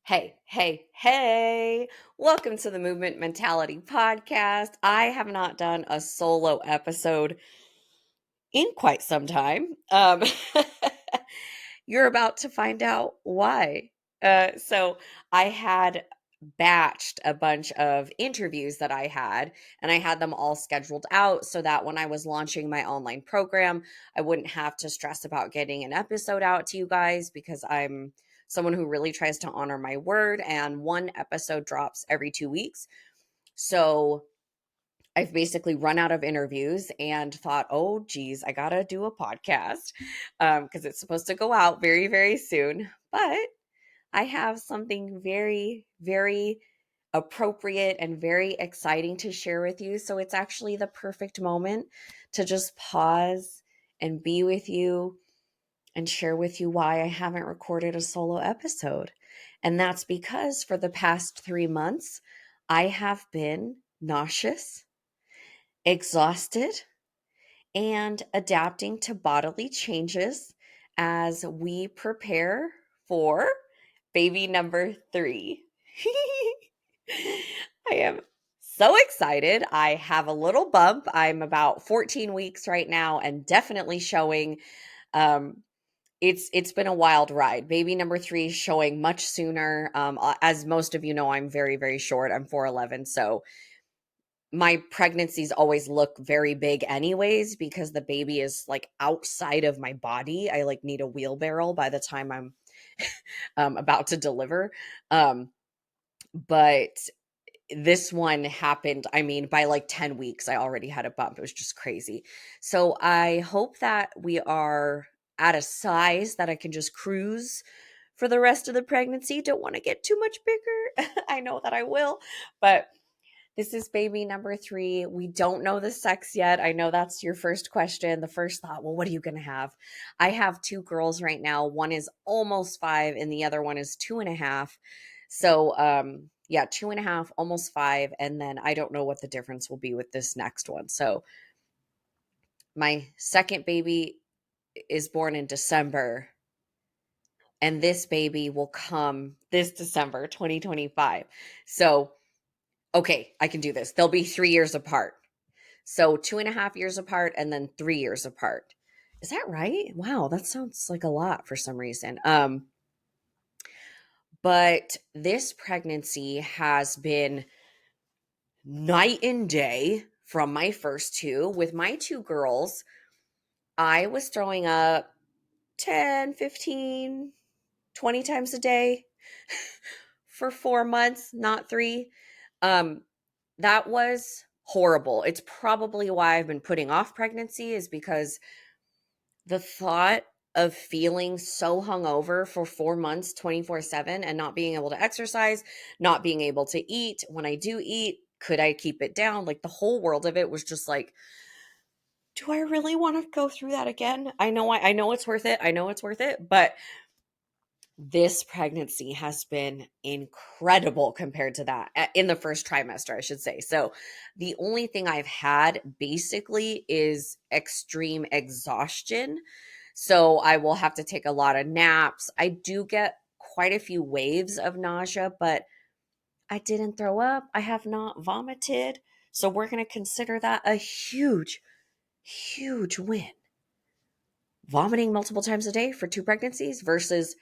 Hey, hey, hey. Welcome to the Movement Mentality Podcast. I have not done a solo episode in quite some time. You're about to find out why. So, I had batched a bunch of interviews that I had, and I had them all scheduled out so that when I was launching my online program, I wouldn't have to stress about getting an episode out to you guys because I'm someone who really tries to honor my word, and one episode drops every 2 weeks. So, I've basically run out of interviews and thought, oh, geez, I got to do a podcast because it's supposed to go out very, very soon. But I have something very, very appropriate and very exciting to share with you. So it's actually the perfect moment to just pause and be with you and share with you why I haven't recorded a solo episode. And that's because for the past 3 months, I have been nauseous, exhausted, and adapting to bodily changes as we prepare for baby number 3. I am so excited. I have a little bump. I'm about 14 weeks right now and definitely showing um it's been a wild ride. Baby number 3 is showing much sooner. As most of you know, I'm very, very short. I'm 4'11", so my pregnancies always look very big anyways because the baby is like outside of my body. I like need a wheelbarrow by the time I'm about to deliver. But this one happened, I mean, by like 10 weeks, I already had a bump. It was just crazy. So I hope that we are at a size that I can just cruise for the rest of the pregnancy. Don't want to get too much bigger. I know that I will, but this is baby number 3. We don't know the sex yet. I know that's your first question. The first thought, well, what are you going to have? I have 2 girls right now. One is almost 5 and the other one is 2.5. So, yeah, 2.5, almost 5. And then I don't know what the difference will be with this next one. So my second baby is born in December, and this baby will come this December, 2025. So, okay, I can do this. They'll be 3 years apart. So 2.5 years apart and then 3 years apart. Is that right? Wow, that sounds like a lot for some reason. But this pregnancy has been night and day from my first two. With my 2 girls, I was throwing up 10, 15, 20 times a day for 4 months, not 3. Um, that was horrible. It's probably why I've been putting off pregnancy, is because the thought of feeling so hungover for 4 months, 24/7, and not being able to exercise, not being able to eat. When I do eat, could I keep it down? Like the whole world of it was just like, do I really want to go through that again? I know it's worth it. I know it's worth it, but this pregnancy has been incredible compared to that in the first trimester, I should say. So, the only thing I've had basically is extreme exhaustion. So, I will have to take a lot of naps. I do get quite a few waves of nausea, but I didn't throw up. I have not vomited. So, we're going to consider that a huge, huge win. Vomiting multiple times a day for 2 pregnancies versus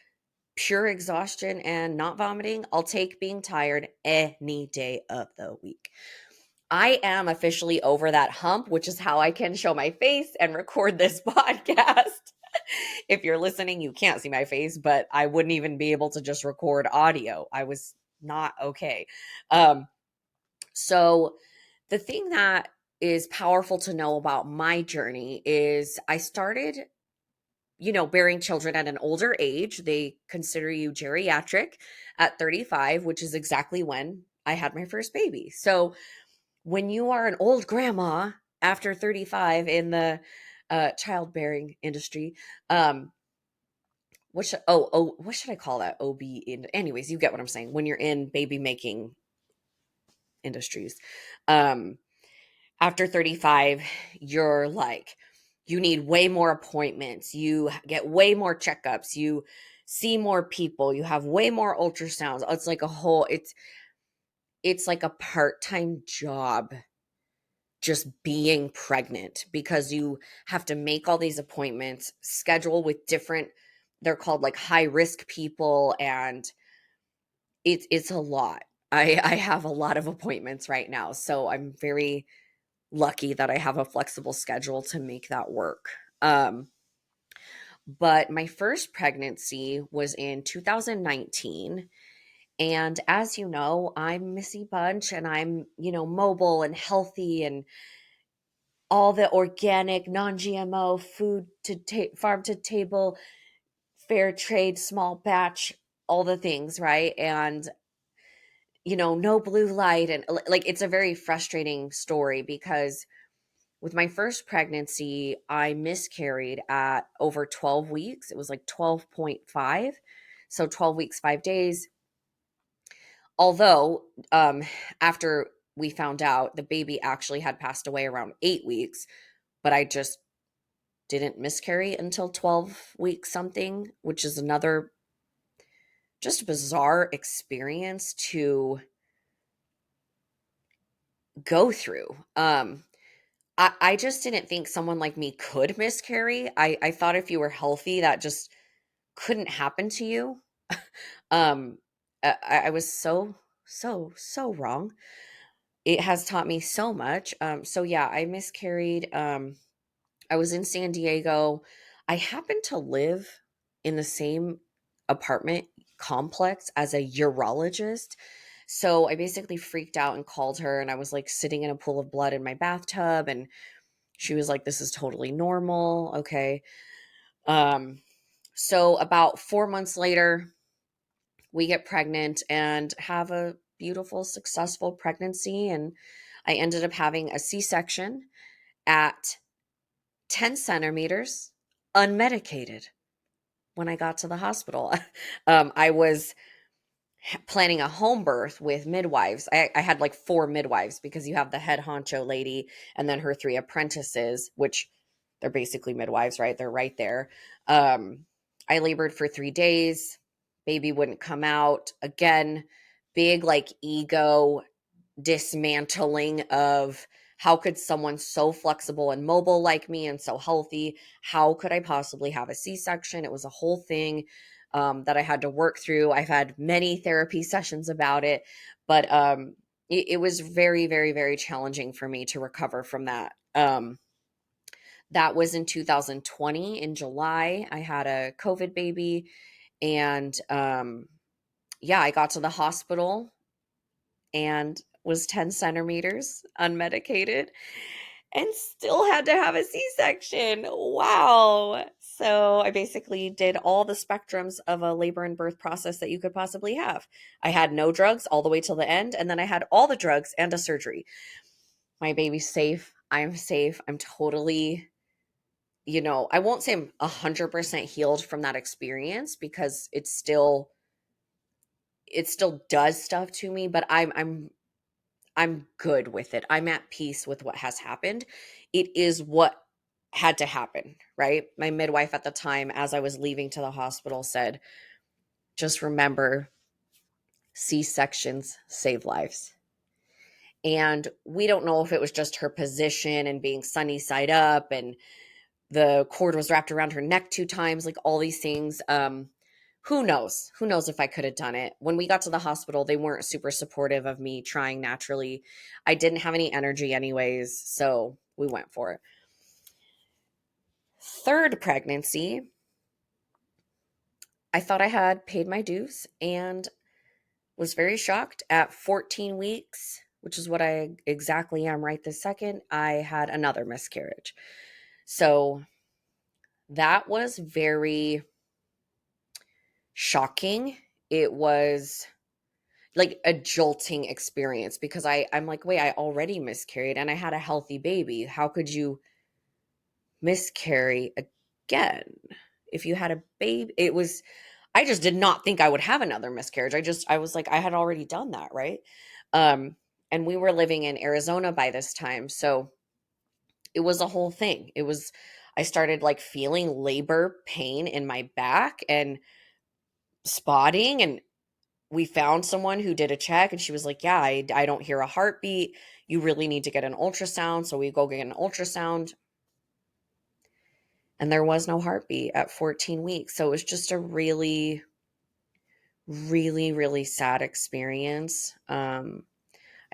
pure exhaustion and not vomiting, I'll take being tired any day of the week. I am officially over that hump, which is how I can show my face and record this podcast. If you're listening, you can't see my face, but I wouldn't even be able to just record audio. I was not okay. So the thing that is powerful to know about my journey is I started bearing children at an older age. They consider you geriatric at 35, which is exactly when I had my first baby. So when you are an old grandma after 35 in the childbearing industry, what should I call that? Anyways, you get what I'm saying. When you're in baby making industries, um, after 35, you're like, you need way more appointments. You get way more checkups. You see more people, you have way more ultrasounds. It's like a whole it's like a part-time job just being pregnant because you have to make all these appointments, schedule with different, they're called like high risk people, and it's a lot. I have a lot of appointments right now, so I'm very lucky that I have a flexible schedule to make that work. But my first pregnancy was in 2019. And as you know, I'm Missy Bunch and I'm, mobile and healthy and all the organic, non GMO food to farm to table, fair trade, small batch, all the things, right? And, no blue light. And like, it's a very frustrating story because with my first pregnancy, I miscarried at over 12 weeks. It was like 12.5. So 12 weeks, 5 days. Although, after we found out the baby actually had passed away around 8 weeks, but I just didn't miscarry until 12 weeks something, which is another just bizarre experience to go through. I just didn't think someone like me could miscarry. I thought if you were healthy, that just couldn't happen to you. Um, I was so wrong. It has taught me so much. So yeah, I miscarried. I was in San Diego. I happened to live in the same apartment complex as a urologist. So I basically freaked out and called her, and I was like sitting in a pool of blood in my bathtub, and she was like, "This is totally normal." Okay. Um, so about 4 months later, we get pregnant and have a beautiful, successful pregnancy. And I ended up having a C section at 10 centimeters, unmedicated when I got to the hospital. I was planning a home birth with midwives. I had like four midwives because you have the head honcho lady and then her three apprentices, which they're basically midwives, right? They're right there. I labored for 3 days. Baby wouldn't come out. Again, big like ego dismantling of how could someone so flexible and mobile like me and so healthy, how could I possibly have a C-section? It was a whole thing that I had to work through. I've had many therapy sessions about it, but it was very, very, very challenging for me to recover from that. That was in 2020 in July. I had a COVID baby, and yeah, I got to the hospital and was 10 centimeters unmedicated and still had to have a C-section. Wow. So I basically did all the spectrums of a labor and birth process that you could possibly have. I had no drugs all the way till the end, and then I had all the drugs and a surgery. My baby's safe. I'm safe. I'm totally, I won't say I'm 100% healed from that experience because it still does stuff to me, but I'm good with it. I'm at peace with what has happened. It is what had to happen, right? My midwife at the time, as I was leaving to the hospital, said, just remember C sections save lives. And we don't know if it was just her position and being sunny side up and the cord was wrapped around her neck 2 times, like all these things. Who knows? Who knows if I could have done it? When we got to the hospital, they weren't super supportive of me trying naturally. I didn't have any energy, anyways, so we went for it. Third pregnancy, I thought I had paid my dues and was very shocked. At 14 weeks, which is what I exactly am right this second, I had another miscarriage. So that was very shocking. It was like a jolting experience because I'm like, wait, I already miscarried and I had a healthy baby. How could you miscarry again if you had a baby? I just did not think I would have another miscarriage. I was like, I had already done that, right? Um, and we were living in Arizona by this time, so it was a whole thing. I started like feeling labor pain in my back, and spotting, and we found someone who did a check, and she was like, yeah, I don't hear a heartbeat. You really need to get an ultrasound. So we go get an ultrasound, and there was no heartbeat at 14 weeks. So it was just a really, really, really sad experience.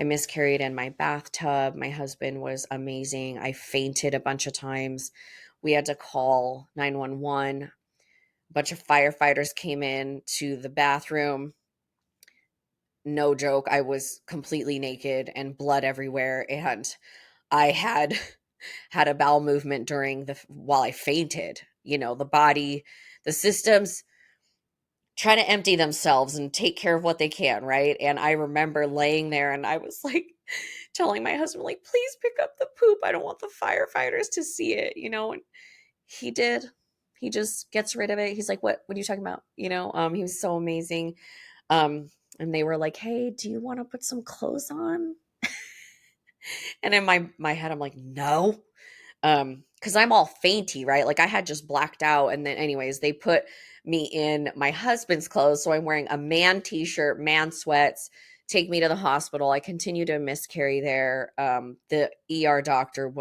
I miscarried in my bathtub. My husband was amazing. I fainted a bunch of times. We had to call 911. A bunch of firefighters came in to the bathroom. No joke. I was completely naked and blood everywhere. And I had had a bowel movement during while I fainted. The body, the systems try to empty themselves and take care of what they can, right? And I remember laying there and I was like telling my husband, like, please pick up the poop. I don't want the firefighters to see it. And he did. He just gets rid of it. He's like, what are you talking about? He was so amazing. And they were like, hey, do you want to put some clothes on? And in my head, I'm like, no. Because I'm all fainty, right? Like I had just blacked out. And then anyways, they put me in my husband's clothes. So I'm wearing a man t-shirt, man sweats, take me to the hospital. I continue to miscarry there. The ER doctor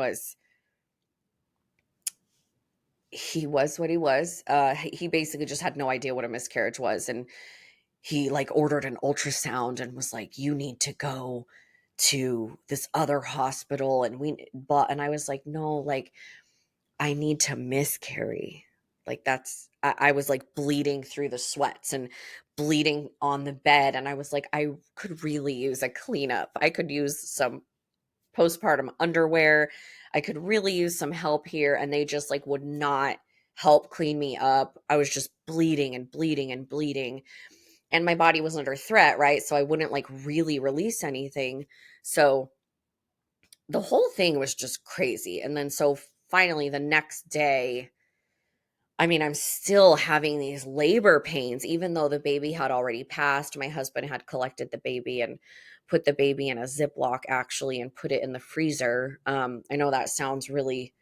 he was what he was. He basically just had no idea what a miscarriage was. And he like ordered an ultrasound and was like, you need to go to this other hospital. And I was like, no, like, I need to miscarry. Like I was like bleeding through the sweats and bleeding on the bed. And I was like, I could really use a cleanup. I could use some postpartum underwear. I could really use some help here. And they just like would not help clean me up. I was just bleeding and bleeding and bleeding. And my body was under threat, right? So I wouldn't like really release anything. So the whole thing was just crazy. And then so finally the next day, I mean, I'm still having these labor pains, even though the baby had already passed. My husband had collected the baby and put the baby in a Ziploc actually and put it in the freezer. I know that sounds really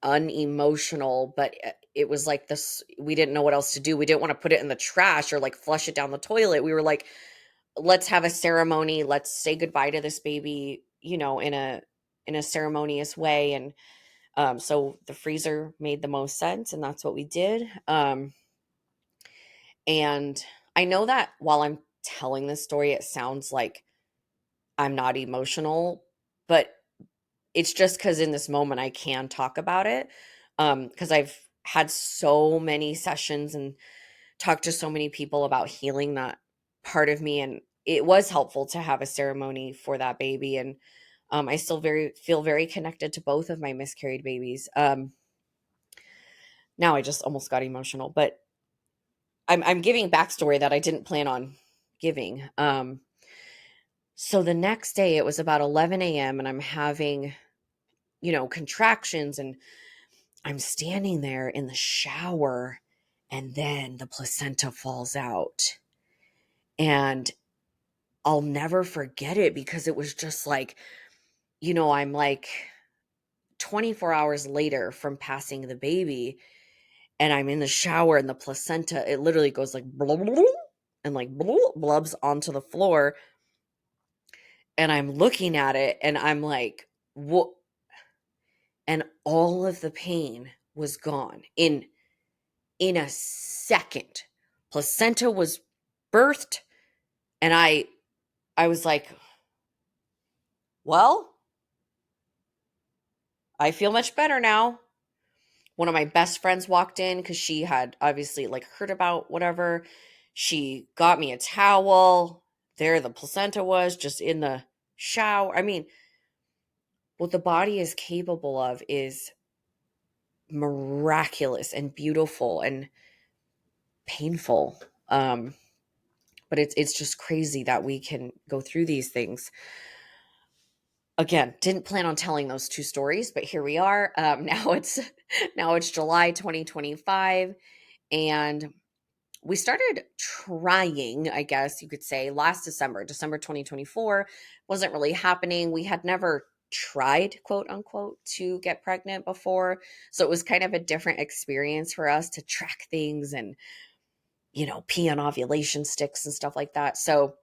unemotional, but it was like this. We didn't know what else to do. We didn't want to put it in the trash or like flush it down the toilet. We were like, let's have a ceremony. Let's say goodbye to this baby, in a ceremonious way. And so the freezer made the most sense, and that's what we did. And I know that while I'm telling this story, it sounds like I'm not emotional, but it's just because in this moment I can talk about it. Because I've had so many sessions and talked to so many people about healing that part of me. And it was helpful to have a ceremony for that baby. And I still feel very connected to both of my miscarried babies. Now I just almost got emotional, but I'm giving backstory that I didn't plan on giving. So the next day it was about 11 a.m. and I'm having, contractions, and I'm standing there in the shower, and then the placenta falls out. And I'll never forget it because it was just like, I'm like 24 hours later from passing the baby, and I'm in the shower, and the placenta, it literally goes like blah, blah, blah, and like blubs onto the floor. And I'm looking at it and I'm like, what? And all of the pain was gone in a second. Placenta was birthed, and I was like, well, I feel much better now. One of my best friends walked in because she had obviously like heard about whatever. She got me a towel. There the placenta was just in the shower. I mean, what the body is capable of is miraculous and beautiful and painful. But it's just crazy that we can go through these things. Again, didn't plan on telling those two stories, but here we are. Now it's July 2025, and we started trying, I guess you could say, last December 2024. Wasn't really happening. We had never tried, quote unquote, to get pregnant before. So it was kind of a different experience for us to track things and pee on ovulation sticks and stuff like that. So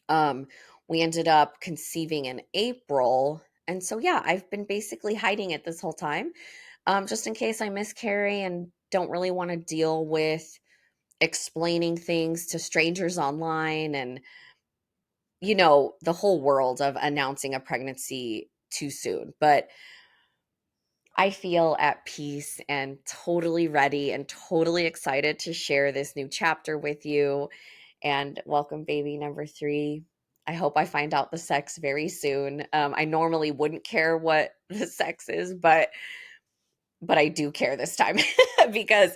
um, we ended up conceiving in April. And so, yeah, I've been basically hiding it this whole time, just in case I miscarry and don't really want to deal with explaining things to strangers online and, the whole world of announcing a pregnancy too soon. But I feel at peace and totally ready and totally excited to share this new chapter with you. And welcome, baby number 3. I hope I find out the sex very soon. I normally wouldn't care what the sex is, but I do care this time because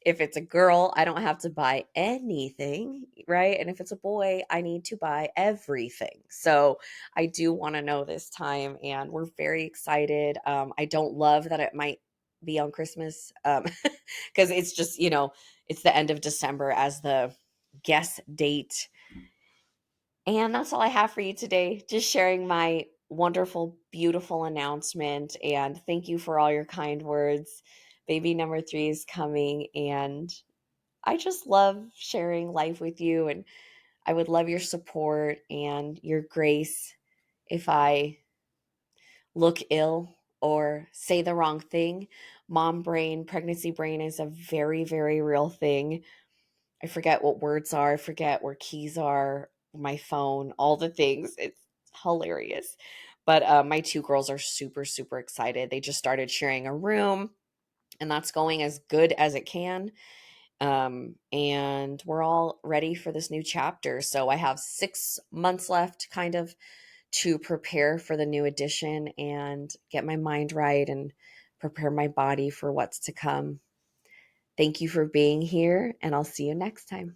if it's a girl, I don't have to buy anything, right? And if it's a boy, I need to buy everything. So I do want to know this time, and we're very excited. I don't love that it might be on Christmas because it's just, it's the end of December as the guess date. And that's all I have for you today. Just sharing my wonderful, beautiful announcement. And thank you for all your kind words. Baby number 3 is coming. And I just love sharing life with you. And I would love your support and your grace if I look ill or say the wrong thing. Mom brain, pregnancy brain is a very, very real thing. I forget what words are. I forget where keys are, my phone, all the things. It's hilarious. But my 2 girls are super, super excited. They just started sharing a room, and that's going as good as it can. And we're all ready for this new chapter. So I have 6 months left, kind of, to prepare for the new edition and get my mind right and prepare my body for what's to come. Thank you for being here, and I'll see you next time.